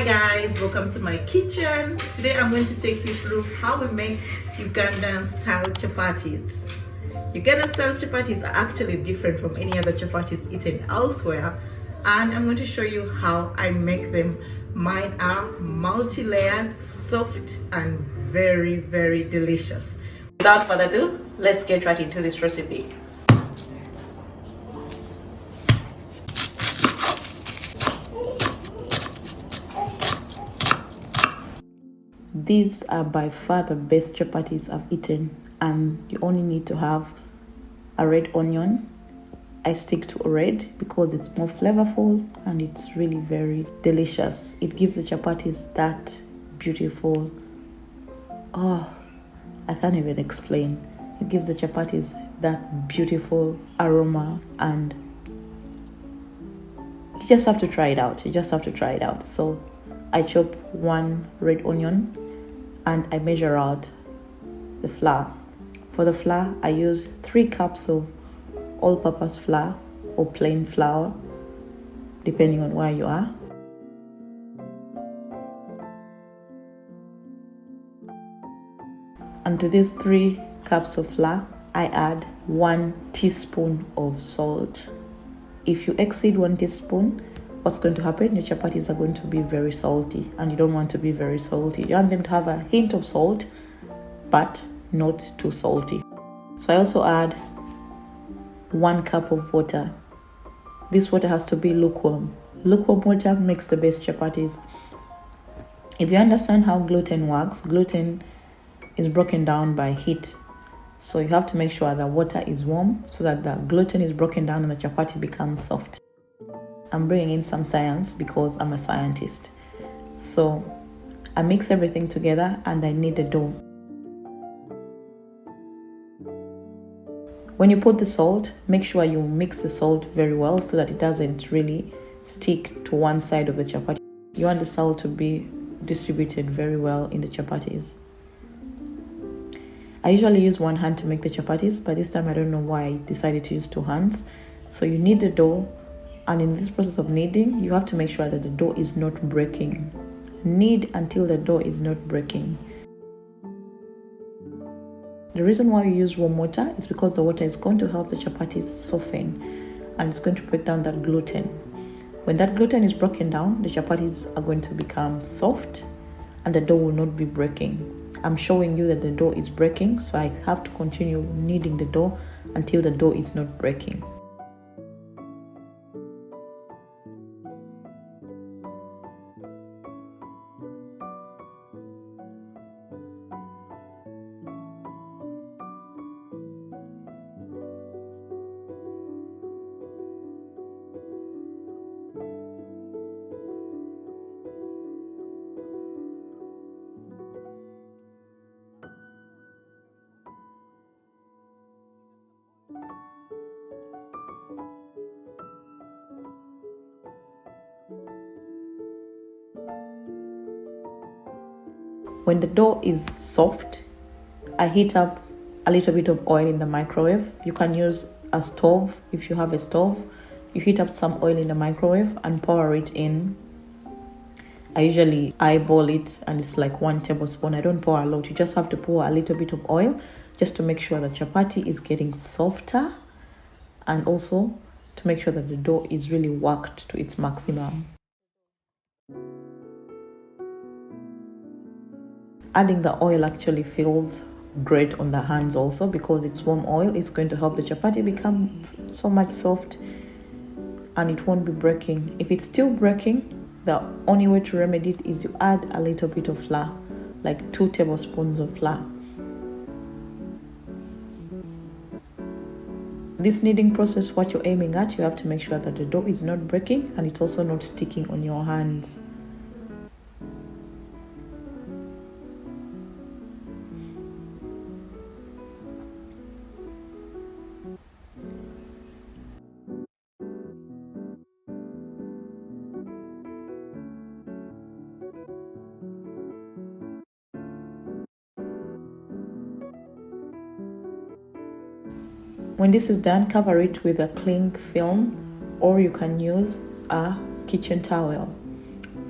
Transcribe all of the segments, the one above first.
Hi guys, welcome to my kitchen. Today I'm going to take you through how we make Ugandan style chapatis. Ugandan style chapatis are actually different from any other chapatis eaten elsewhere, and I'm going to show you how I make them. Mine are multi-layered, soft and very delicious. Without further ado, let's get right into this recipe. These are by far the best chapatis I've eaten, and you only need to have a red onion. I stick to red because it's more flavorful and it's really very delicious. It gives the chapatis that beautiful, I can't even explain. It gives the chapatis that beautiful aroma, and you just have to try it out. So I chop one red onion and I measure out the flour. For the flour, I use 3 cups of all-purpose flour or plain flour, depending on where you are. And to these 3 cups of flour, I add 1 teaspoon of salt. If you exceed 1 teaspoon, what's going to happen? Your chapatis are going to be very salty, and you don't want to be very salty. You want them to have a hint of salt, but not too salty. So I also add 1 cup of water. This water has to be lukewarm. Lukewarm water makes the best chapatis. If you understand how gluten works, gluten is broken down by heat. So you have to make sure the water is warm so that the gluten is broken down and the chapati becomes soft. I'm bringing in some science because I'm a scientist. So I mix everything together and I knead the dough. When you put the salt, make sure you mix the salt very well so that it doesn't really stick to one side of the chapati. You want the salt to be distributed very well in the chapatis. I usually use one hand to make the chapatis, but this time I don't know why I decided to use 2 hands. So you knead the dough, and in this process of kneading, you have to make sure that the dough is not breaking. Knead until the dough is not breaking. The reason why we use warm water is because the water is going to help the chapatis soften, and it's going to break down that gluten. When that gluten is broken down, the chapatis are going to become soft and the dough will not be breaking. I'm showing you that the dough is breaking, so I have to continue kneading the dough until the dough is not breaking. When the dough is soft, I heat up a little bit of oil in the microwave. You can use a stove if you have a stove. You heat up some oil in the microwave and pour it in. I usually eyeball it and it's like 1 tablespoon. I don't pour a lot. You just have to pour a little bit of oil just to make sure the chapati is getting softer, and also to make sure that the dough is really worked to its maximum. Adding the oil actually feels great on the hands also because it's warm oil. It's going to help the chapati become so much soft and it won't be breaking. If it's still breaking, the only way to remedy it is you add a little bit of flour, like 2 tablespoons of flour. This kneading process, what you're aiming at, you have to make sure that the dough is not breaking and it's also not sticking on your hands. When this is done, cover it with a cling film, or you can use a kitchen towel.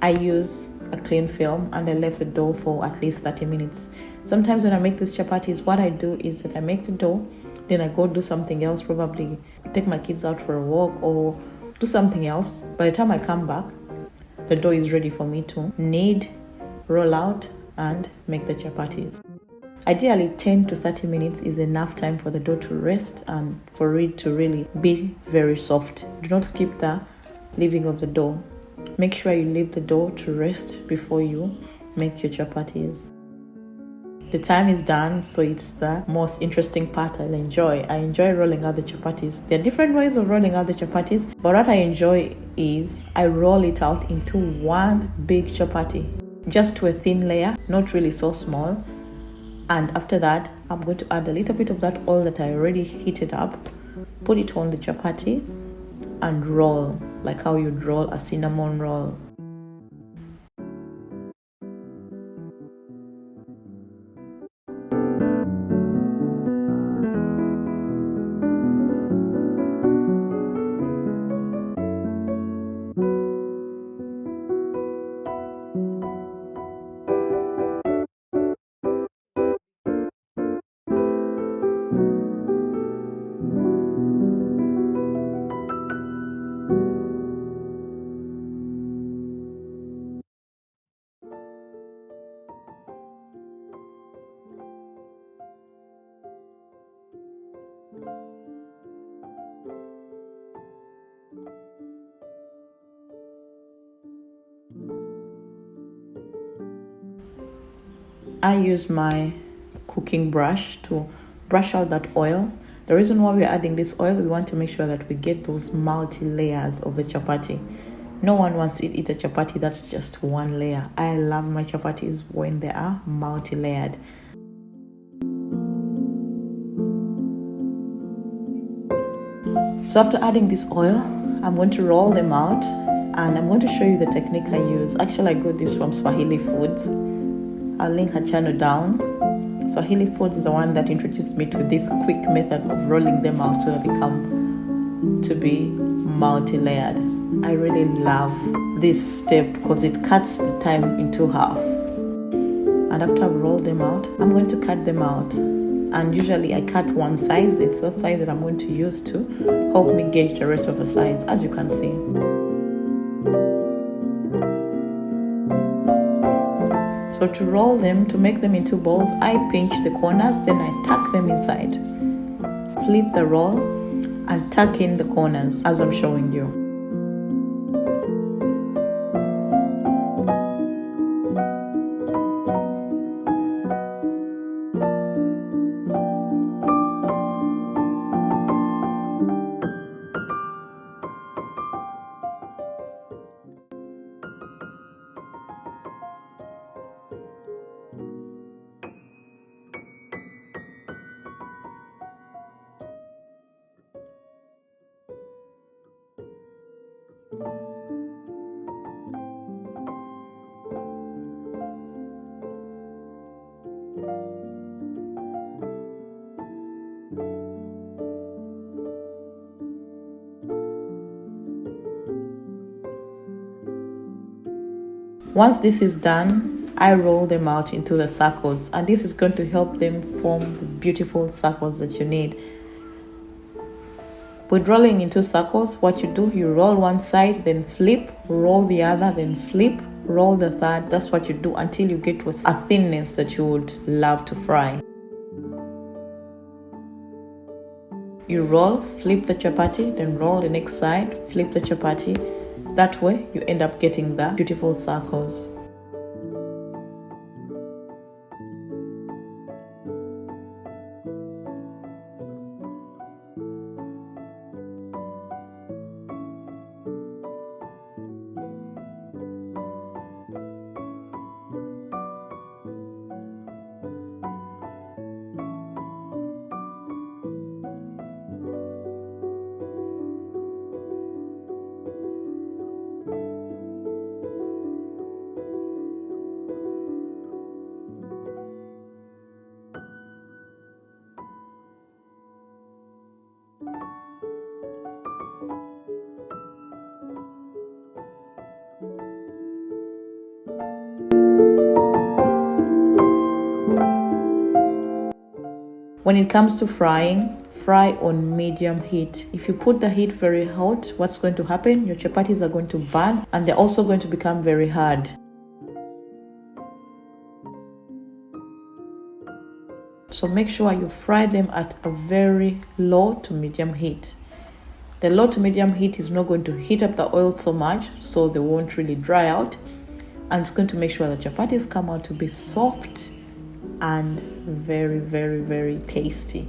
I use a cling film and I left the dough for at least 30 minutes. Sometimes when I make these chapatis, what I do is that I make the dough, then I go do something else, probably take my kids out for a walk or do something else. By the time I come back, the dough is ready for me to knead, roll out, and make the chapatis. Ideally, 10 to 30 minutes is enough time for the dough to rest and for it to really be very soft. Do not skip the leaving of the dough. Make sure you leave the dough to rest before you make your chapatis. The time is done, so it's the most interesting part I'll enjoy. I enjoy rolling out the chapatis. There are different ways of rolling out the chapatis, but what I enjoy is I roll it out into one big chapati, just to a thin layer, not really so small. And after that, I'm going to add a little bit of that oil that I already heated up, put it on the chapati, and roll like how you'd roll a cinnamon roll. I use my cooking brush to brush out that oil. The reason why we're adding this oil, we want to make sure that we get those multi-layers of the chapati. No one wants to eat a chapati that's just one layer. I love my chapatis when they are multi-layered. So after adding this oil, I'm going to roll them out and I'm going to show you the technique I use. Actually, I got this from Swahili Foods. I'll link her channel down. Swahili Foods is the one that introduced me to this quick method of rolling them out so that they come to be multi-layered. I really love this step because it cuts the time into half. And after I've rolled them out, I'm going to cut them out. And usually I cut one size. It's the size that I'm going to use to help me gauge the rest of the sides, as you can see. So to roll them, to make them into balls, I pinch the corners, then I tuck them inside. Flip the roll and tuck in the corners as I'm showing you. Once this is done, I roll them out into the circles, and this is going to help them form the beautiful circles that you need. With rolling into circles, what you do, you roll one side, then flip, roll the other, then flip, roll the third. That's what you do until you get to a thinness that you would love to fry. You roll, flip the chapati, then roll the next side, flip the chapati. That way, you end up getting the beautiful circles. When it comes to frying, fry on medium heat. If you put the heat very hot, what's going to happen? Your chapatis are going to burn and they're also going to become very hard. So make sure you fry them at a very low to medium heat. The low to medium heat is not going to heat up the oil so much, so they won't really dry out. And it's going to make sure the chapatis come out to be soft and very, very, very tasty.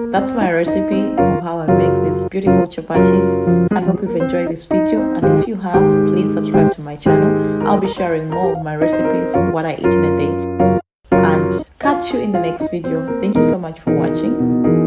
That's my recipe of how I make these beautiful chapatis. I hope you've enjoyed this video, and if you have, please subscribe to my channel. I'll be sharing more of my recipes, what I eat in a day. And catch you in the next video. Thank you so much for watching.